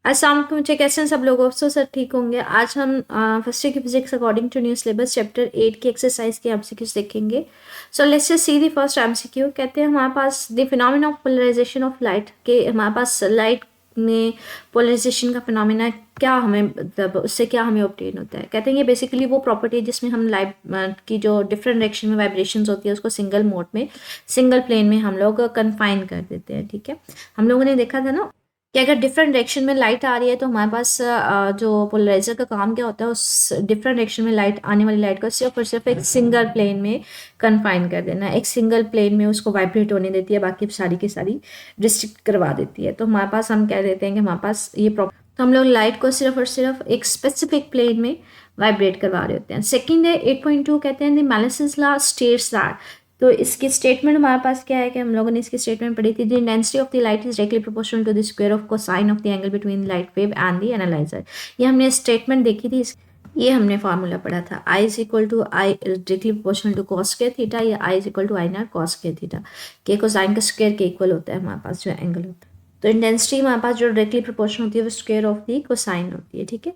अस्सलाम वालेकुम, बच्चे कैसे हैं सब लोग? अफसोस सर ठीक होंगे। आज हम फर्स्ट ईयर की physics according to new syllabus chapter 8 की एक्सरसाइज के एमसीक्यूज देखेंगे। So let's just see the first MCQ. कहते हैं हमारे पास the phenomena of polarization of light, के हमारे पास लाइट में पोलराइजेशन का फिनोमेना क्या हमें, मतलब उससे क्या हमें ऑब्टेन होता है। कहते हैं ये बेसिकली वो प्रॉपर्टी है जिसमें हम लाइट की जो डिफरेंट डायरेक्शन में वाइब्रेशंस होती है उसको सिंगल मोड में, सिंगल प्लेन में हम लोग कन्फाइन कर देते हैं। ठीक है, हम लोगों ने देखा था ना कि अगर डिफरेंट डायरेक्शन में लाइट आ रही है तो हमारे पास जो पोलराइजर का काम क्या होता है, उस डिफरेंट डायरेक्शन में लाइट आने वाली लाइट को सिर्फ और सिर्फ एक सिंगल प्लेन में कन्फाइन कर देना, एक सिंगल प्लेन में उसको वाइब्रेट होने देती है, बाकी सारी की सारी रिस्ट्रिक्ट करवा देती है। तो हमारे पास हम कह देते हैं कि हमारे पास ये प्रॉब्लम, तो हम लोग लाइट को सिर्फ और सिर्फ एक स्पेसिफिक प्लेन में वाइब्रेट करवा रहे होते हैं। सेकेंड है 8.2, कहते हैं द मैलिसिस लॉ स्टेट्स दैट, तो इसकी स्टेटमेंट हमारे पास क्या है कि हम लोगों ने इसकी स्टेटमेंट पढ़ी थी, the intensity of the light is directly proportional to the square of cosine of the angle between light wave and the analyser. ये हमने स्टेटमेंट देखी थी, ये हमने फार्मूला पढ़ा था, I is equal to I directly proportional to cos के theta, या I is equal to I not cos के थीटा, के कोसाइन का स्क्वायर के इक्वल होता है हमारे पास जो एंगल होता है। तो इंटेंसिटी हमारे पास जो डायरेक्टली प्रोपोर्शनल होती है वो स्क्वायर ऑफ दी कोसाइन होती है। ठीक है,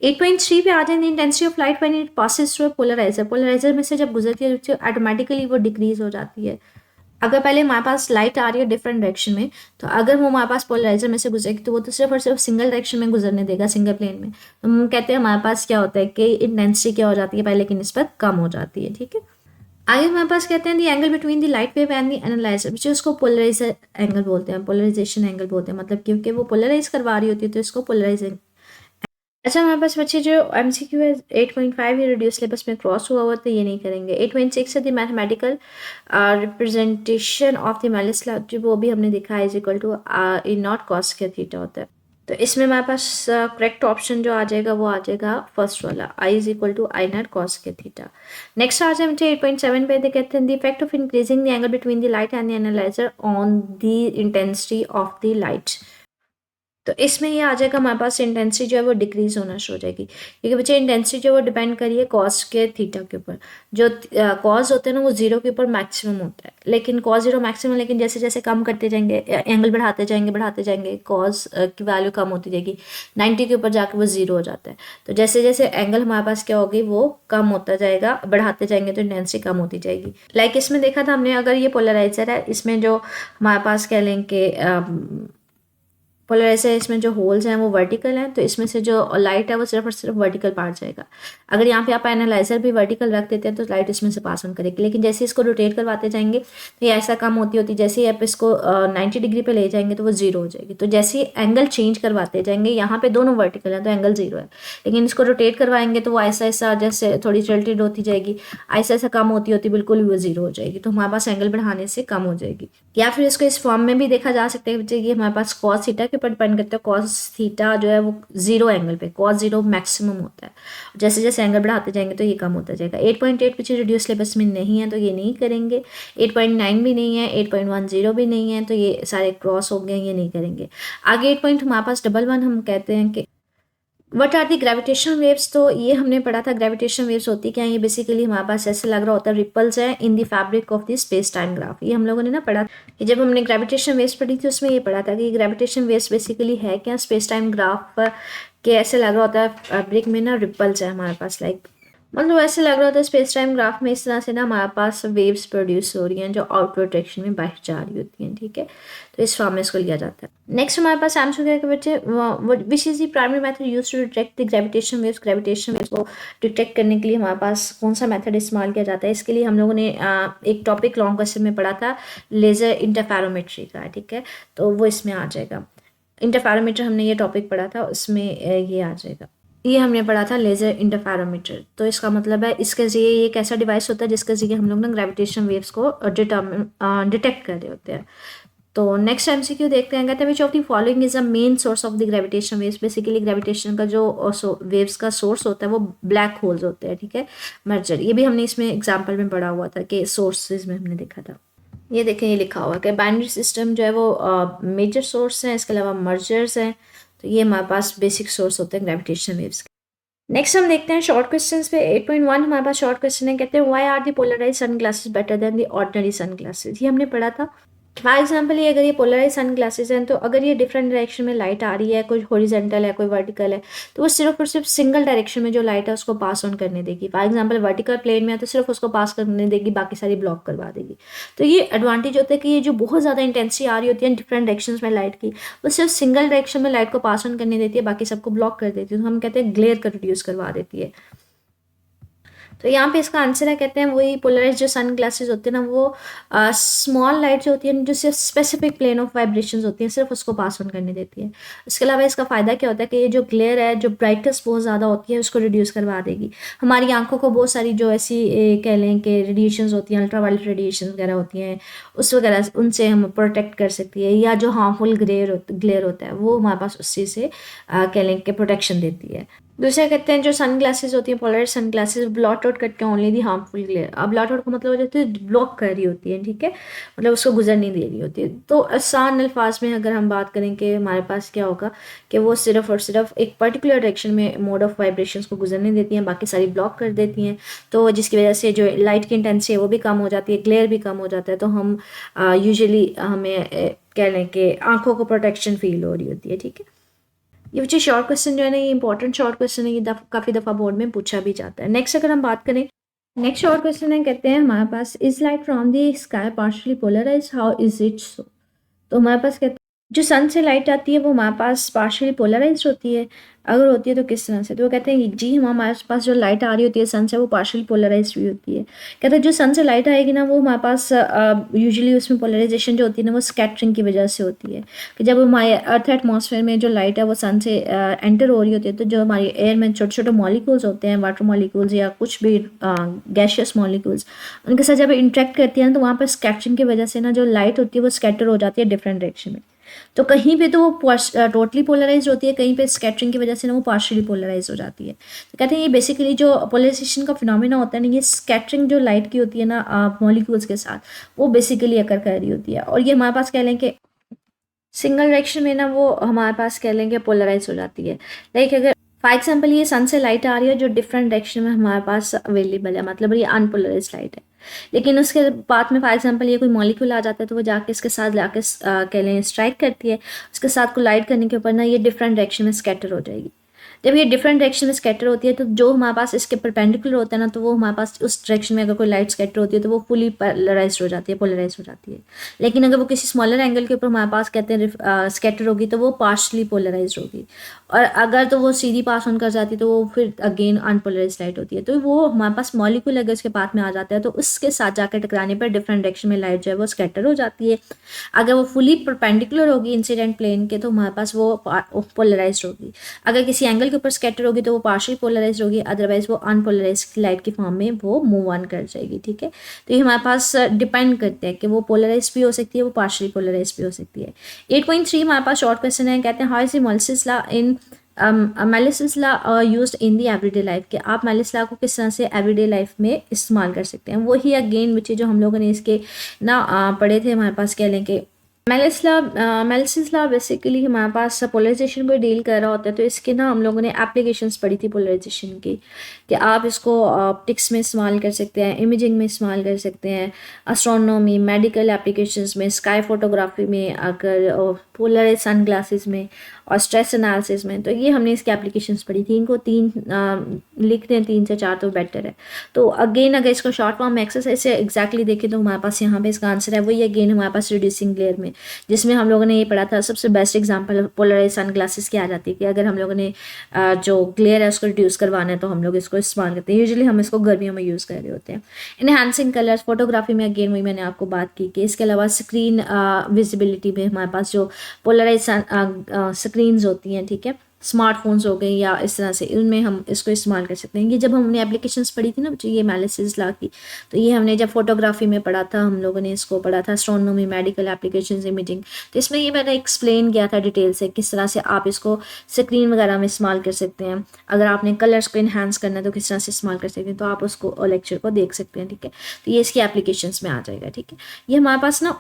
8.3 पे आ जाए, intensity of light when it passes through polariser, polariser में से जब गुजरती है तो ऑटोमेटिकली वो डिक्रीज हो जाती है। अगर पहले हमारे पास लाइट आ रही है डिफरेंट डायरेक्शन में, तो अगर वो हमारे पास पोलराइजर में से गुजरेगी तो वो तो सिर्फ और सिर्फ सिंगल डायरेक्शन में गुजरने देगा, सिंगल प्लेन में। तो हम कहते हैं हमारे पास क्या होता है कि इंटेंसिटी क्या हो जाती है, पहले की निस्बत कम हो जाती है। ठीक है, आगे हमारे पास कहते हैं दी angle between the light wave and the analyser, जो उसको पोलराइजर एंगल बोलते हैं, पोलराइजेशन एंगल बोलते हैं, मतलब क्योंकि वो पोलराइज करवा रही होती है तो इसको पोलराइजिंग। अच्छा, हमारे पास बच्चे जो एमसीक्यू है 8.5 ये रिड्यूस सिलेबस में क्रॉस हुआ हुआ तो ये नहीं करेंगे। 8.6 है the mathematical representation of the Malus law, वो भी हमने देखा है, is equal to E naught cos के थीटा होता है। तो इसमें हमारे पास करेक्ट ऑप्शन जो आ जाएगा वो आ जाएगा फर्स्ट वाला, I is equal to I not cos के थीटा। नेक्स्ट आ जाए मुझे 8.7 पे, कहते हैं the effect of increasing the angle between the light and the analyser on the intensity of the light. तो इसमें ये आ जाएगा हमारे पास इंटेंसिटी जो है वो डिक्रीज होना शुरू हो जाएगी, क्योंकि बच्चे इंटेंसिटी जो है वो डिपेंड करिए कॉस के थीटा के ऊपर। जो कॉस होते हैं ना वो जीरो के ऊपर मैक्सिमम होता है, लेकिन कॉस जीरो मैक्सिमम, लेकिन जैसे जैसे कम करते जाएंगे, एंगल बढ़ाते जाएंगे कॉस की वैल्यू कम होती जाएगी, 90 के ऊपर जाकर वो जीरो हो जाता है। तो जैसे जैसे एंगल हमारे पास क्या होगी वो कम होता जाएगा, बढ़ाते जाएंगे तो इंटेंसिटी कम होती जाएगी। लाइक इसमें देखा था हमने, अगर ये पोलराइजर है, इसमें जो हमारे पास कह लें कि पोलराइजर इसमें जो होल्स हैं वो वर्टिकल हैं, तो इसमें से जो लाइट है वो सिर्फ और सिर्फ वर्टिकल पार्ट जाएगा। अगर यहाँ पे आप एनालाइजर भी वर्टिकल रख देते हैं तो लाइट इसमें से पास ऑन करेगी, लेकिन जैसे इसको रोटेट करवाते जाएंगे तो ये ऐसा कम होती होती, जैसे ही आप इसको 90 डिग्री पे ले जाएंगे तो वो जीरो हो जाएगी। तो जैसे ही एंगल चेंज करवाते जाएंगे, यहाँ पे दोनों वर्टिकल है तो एंगल जीरो है, लेकिन इसको रोटेट करवाएंगे तो वो ऐसा ऐसा जैसे थोड़ी टिल्टेड होती जाएगी, ऐसा ऐसा कम होती होती बिल्कुल वो जीरो हो जाएगी। तो हमारे पास एंगल बढ़ाने से कम हो जाएगी। या फिर इसको इस फॉर्म में भी देखा जा सकता है बच्चे, कि हमारे पास कॉस थीटा के ऊपर डिपेंड करता है, कॉस थीटा जो है वो जीरो एंगल पे, कॉस जीरो मैक्सिमम होता है, जैसे जैसे एंगल बढ़ाते जाएंगे तो ये कम होता जाएगा। 8.8 कुछ रिड्यूस सिलेबस में नहीं है तो ये नहीं करेंगे, 8.9 भी नहीं है, 8.10 भी नहीं है, तो ये सारे क्रॉस हो गए, ये नहीं करेंगे। आगे 8 हमारे पास 11 हम कहते हैं कि what are the gravitation waves, तो ये हमने पढ़ा था ग्रेविटेशन वेव्स होती क्या है। ये बेसिकली हमारे पास ऐसे लग रहा होता है रिपल्स है in the fabric of the space time graph. ये हम लोगों ने ना पढ़ा कि जब हमने ग्रेविटेशन वेव्स पढ़ी थी उसमें ये पढ़ा था कि ग्रेविटेशन वेव्स बेसिकली है क्या, स्पेस टाइम ग्राफ के ऐसे लग रहा होता है फैब्रिक में ना रिपल्स है हमारे पास, लाइक मतलब ऐसे लग रहा होता है स्पेस टाइम ग्राफ में इस तरह से ना हमारे पास वेव्स प्रोड्यूस हो रही हैं जो आउटवर्ड डायरेक्शन में बाहर जा रही होती हैं। ठीक है, तो इस फॉर्म में इसको लिया जाता है। नेक्स्ट हमारे पास आंसर क्या है बच्चे, which is the primary method use to detect the gravitation waves, gravitation waves को डिटेक्ट करने के लिए हमारे पास कौन सा मेथड इस्तेमाल किया जाता है। इसके लिए हम लोगों ने एक टॉपिक लॉन्ग क्वेश्चन में पढ़ा था लेजर इंटरफेरोमेट्री का। ठीक है, तो वो इसमें आ जाएगा, इंटरफेरोमीटर हमने ये टॉपिक पढ़ा था, उसमें ये आ जाएगा। ये हमने पढ़ा था लेजर इंटरफेरोमीटर। तो इसका मतलब है इसके जरिए ये एक ऐसा डिवाइस होता है जिसके जरिए हम लोग ना ग्रेविटेशन वेव्स को डिटेक्ट कर रहे होते हैं। तो नेक्स्ट एमसीक्यू देखते हैं, कहते हैं which of the following is a main source of the gravitation waves. Basically gravitation का जो वेव्स का सोर्स होता है वो ब्लैक होल्स होते हैं। ठीक है, मर्जर, ये भी हमने इसमें एग्जाम्पल में पढ़ा हुआ था कि सोर्सेज में हमने देखा था। ये देखें, ये लिखा हुआ है कि बाइनरी सिस्टम जो है वो मेजर सोर्स है, इसके अलावा मर्जर्स हैं। तो ये हमारे पास बेसिक सोर्स होते हैं ग्रेविटेशन वेव्स के। नेक्स्ट हम देखते हैं शॉर्ट क्वेश्चंस पे। 8.1 हमारे पास शॉर्ट क्वेश्चन है, कहते हैं why are the polarised sunglasses better than the ordinary sunglasses. ये हमने पढ़ा था फॉर एग्जाम्पल ये अगर ये पोलराइज सन ग्लासेस हैं तो अगर ये डिफरेंट डायरेक्शन में लाइट आ रही है, कोई हॉरिजेंटल है कोई वर्टिकल है, तो वो सिर्फ और सिर्फ सिंगल डायरेक्शन में जो लाइट है उसको पास ऑन करने देगी। फॉर एग्जाम्पल वर्टिकल प्लेन में है तो सिर्फ उसको पास करने देगी, बाकी सारी ब्लॉक करवा देगी। तो ये एडवांटेज होता है कि ये जो बहुत ज़्यादा इंटेंसिटी आ रही होती है डिफरेंट डायरेक्शन में लाइट की, वो सिर्फ सिंगल डायरेक्शन में लाइट को पास ऑन करने देती है, बाकी सबको ब्लॉक कर देती है। तो हम कहते हैं ग्लेयर का रिड्यूस करवा देती है। तो यहाँ पे इसका आंसर है, कहते हैं वही पोलराइज जो सन ग्लासेस होते हैं ना, वो स्मॉल लाइट जो होती है जो सिर्फ स्पेसिफिक प्लेन ऑफ वाइब्रेशंस होती हैं सिर्फ उसको पास ऑन करने देती है। इसके अलावा इसका फ़ायदा क्या होता है कि ये जो ग्लेयर है, जो ब्राइटनेस बहुत ज़्यादा होती है उसको रिड्यूस करवा देगी। हमारी आंखों को बहुत सारी जो ऐसी कह लें कि रेडिएशंस होती हैं, अल्ट्रावायलेट रेडिएशन वगैरह होती हैं, उस वगैरह उनसे हम प्रोटेक्ट कर सकती है। या जो हार्मफुल ग्लेयर होता है वो हमारे पास उस चीज़ से कह लें कि प्रोटेक्शन देती है। दूसरा कहते हैं जो सन ग्लासेस होती हैं polarise sunglasses blot out करके ओनली दी हार्मफुल ग्लेयर। अब ब्लॉट आउट का मतलब हो जाता है ब्लॉक कर रही होती है, ठीक है, मतलब उसको गुजर नहीं दे रही होती है। तो आसान अल्फाज में अगर हम बात करें कि हमारे पास क्या होगा कि वो सिर्फ और सिर्फ एक पर्टिकुलर डायरेक्शन में मोड ऑफ वाइब्रेशंस को गुजरने देती हैं, बाकी सारी ब्लॉक कर देती हैं। तो जिसकी वजह से जो लाइट की इंटेंसिटी है वो भी कम हो जाती है, ग्लेयर भी कम हो जाता है। तो हम यूजुअली हमें कह लें कि आंखों को प्रोटेक्शन फील हो रही होती है, ठीक है। ये बच्चे शॉर्ट क्वेश्चन जो है ना, ये इंपॉर्टेंट शॉर्ट क्वेश्चन है, ये काफ़ी दफ़ा बोर्ड में पूछा भी जाता है। नेक्स्ट अगर हम बात करें, नेक्स्ट शॉर्ट क्वेश्चन है, कहते हैं हमारे पास is light from the sky partially polarize, how is it so. तो हमारे पास कहते हैं जो सन से लाइट आती है वो हमारे पास पार्शियली पोलराइज होती है, अगर होती है तो किस तरह से। तो वो कहते हैं जी हमारे पास जो लाइट आ रही होती है सन से वो पार्शियली पोलराइज भी होती है। कहते हैं जो सन से लाइट आएगी ना वो हमारे पास यूजुअली उसमें पोलराइजेशन जो होती है ना वो स्कैटरिंग की वजह से होती है। कि जब हमारे अर्थ एटमॉस्फेयर में जो लाइट है वो सन से एंटर हो रही होती है, तो जो हमारी एयर में छोटे छोटे मॉलिक्यूल्स होते हैं, वाटर मॉलिक्यूल्स या कुछ भी गैशियस मॉलिक्यूल्स, उनके साथ जब इंटरेक्ट करती है ना तो वहाँ पर स्कैटरिंग की वजह से ना जो लाइट होती है वो स्कैटर हो जाती है डिफरेंट डायरेक्शन में। तो कहीं पे तो वो टोटली पोलराइज होती है, कहीं पे स्कैटरिंग की वजह से ना वो पार्शियली पोलराइज हो जाती है। तो कहते हैं ये बेसिकली जो पोलराइजेशन का फिनोमिना होता है ना, ये स्कैटरिंग जो लाइट की होती है ना मॉलिक्यूल्स के साथ, वो बेसिकली अकर कर रही होती है। और ये हमारे पास कह लें कि सिंगल डायरेक्शन में ना वो हमारे पास कह लेंगे पोलराइज हो जाती है। लाइक अगर फॉर एग्जाम्पल ये सन से लाइट आ रही है जो डिफरेंट डायरेक्शन में हमारे पास अवेलेबल है, मतलब ये अनपोलराइज लाइट है। लेकिन उसके बाद में फॉर एग्जाम्पल ये कोई मॉलिक्यूल आ जाता है तो वो जाके इसके साथ जाके कह लें स्ट्राइक करती है, उसके साथ कोलाइड करने के ऊपर ना ये डिफरेंट डायरेक्शन में स्कैटर हो जाएगी। जब ये डिफरेंट डायरेक्शन में स्कैटर होती है तो जो हमारे पास इसके परपेंडिकुलर होता है ना, तो वो हमारे पास उस डायरेक्शन में अगर कोई लाइट स्कैटर होती है तो वो फुली पोलराइज हो जाती है, पोलराइज हो जाती है। लेकिन अगर वो किसी स्मॉलर एंगल के ऊपर हमारे पास कहते हैं स्कैटर होगी तो वो पार्शली पोलराइज होगी। और अगर तो वो सीधी पास ऑन कर जाती है तो वो फिर अगेन अनपोलराइज लाइट होती है। तो वो हमारे पास मॉलिक्यूल अगर उसके पास में आ जाता है तो उसके साथ जाकर टकराने पर डिफरेंट डायरेक्शन में लाइट जो है वो स्कैटर हो जाती है। अगर वो फुली परपेंडिकुलर होगी इंसिडेंट प्लेन के तो हमारे पास वो पोलराइज होगी। अगर किसी एंगल के ऊपर स्कैटर होगी तो वो पार्शियल पोलराइज होगी, अदरवाइज वो अनपोलराइज लाइट की फॉर्म में वो मूव ऑन कर जाएगी, ठीक है। तो ये हमारे पास डिपेंड करते हैं कि वो पोलराइज भी हो सकती है, वो पार्शियल पोलराइज भी हो सकती है। 8.3 हमारे पास शॉर्ट क्वेश्चन है, कहते हैं how is mollies law in malice law used in the everyday life, कि आप मेलिस लॉ को किस तरह से एवरीडे लाइफ में इस्तेमाल कर सकते हैं। वही अगेन बच्चे जो हम लोगों ने इसके ना पढ़े थे, हमारे पास कह लें कि मेलिस लॉ बेसिकली हमारे पास पोलराइजेशन को डील कर रहा होता है। तो इसके ना हम लोगों ने एप्लीकेशंस पढ़ी थी पोलराइजेशन की, कि आप इसको ऑप्टिक्स में इस्तेमाल कर सकते हैं, इमेजिंग में इस्तेमाल कर सकते हैं, एस्ट्रोनॉमी, मेडिकल एप्लीकेशंस में, स्काई फोटोग्राफी में, अगर पोलराइज सन ग्लासेस में, और स्ट्रेस एनालिसिस में। तो ये हमने इसकी एप्लीकेशंस पढ़ी थी। इनको 3 लिख दें, 3 से 4 तो बेटर है। तो अगेन अगर इसको शॉर्ट फॉर्म में एक्सरसाइज से एग्जैक्टली देखें तो हमारे पास यहाँ पे इसका आंसर है वही अगेन हमारे पास रिड्यूसिंग ग्लेयर में, जिसमें हम लोगों ने ये पढ़ा था। सबसे best example polarise sunglasses की आ जाती है कि अगर हम लोगों ने जो ग्लेयर है उसको रिड्यूस करवाना है तो हम लोग इसको इस्तेमाल करते हैं। यूजुअली हम इसको गर्मियों में यूज़ कर रहे होते हैं। इनहेंसिंग कलर्स फोटोग्राफी में अगेन वही मैंने आपको बात की कि इसके अलावा स्क्रीन विजिबिलिटी में हमारे पास जो पोलराइज स्क्रीन्स होती हैं, ठीक है, स्मार्टफोन्स हो गए या इस तरह से, इनमें हम इसको इस्तेमाल कर सकते हैं। ये जब हमने एप्लीकेशंस पढ़ी थी ना बच्चे, ये मेलिस लॉ की, तो ये हमने जब फोटोग्राफी में पढ़ा था, हम लोगों ने इसको पढ़ा था एस्ट्रोनॉमी, मेडिकल एप्लीकेशंस, इमेजिंग। तो इसमें ये मैंने एक्सप्लेन किया था डिटेल से किस तरह से आप इसको स्क्रीन वगैरह में इस्तेमाल कर सकते हैं। अगर आपने कलर्स को इन्हांस करना है तो किस तरह से इस्तेमाल कर सकते हैं, तो आप उसको लेक्चर को देख सकते हैं, ठीक है। तो ये इसकी एप्लीकेशंस में आ जाएगा, ठीक है। ये हमारे पास ना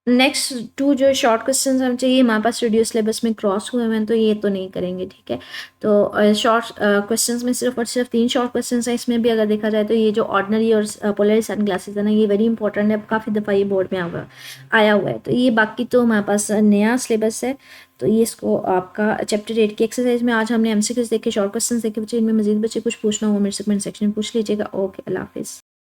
नेक्स्ट टू जो शॉर्ट क्वेश्चन हम चाहिए हमारे पास रिड्यूस सिलेबस में क्रॉस हुए हैं, तो ये तो नहीं करेंगे, ठीक है। तो शॉर्ट क्वेश्चंस में सिर्फ और सिर्फ 3 शॉर्ट क्वेश्चन हैं। इसमें भी अगर देखा जाए तो ये जो ऑर्डिनरी और पोलराइज सन ग्लासेस है ना, ये वेरी इंपॉर्टेंट है, काफ़ी दफ़ा ये बोर्ड में आया हुआ है। तो ये बाकी तो हमारे पास नया सिलेबस है। तो ये इसको आपका चैप्टर 8 की एक्सरसाइज में आज हमने एमसीक्यूज देखे, शॉर्ट क्वेश्चन देखे। बच्चे इनमें मजीद बच्चे कुछ पूछना हो मेरे से कमेंट सेक्शन में पूछ लीजिएगा। ओके, अल्लाह हाफिज़।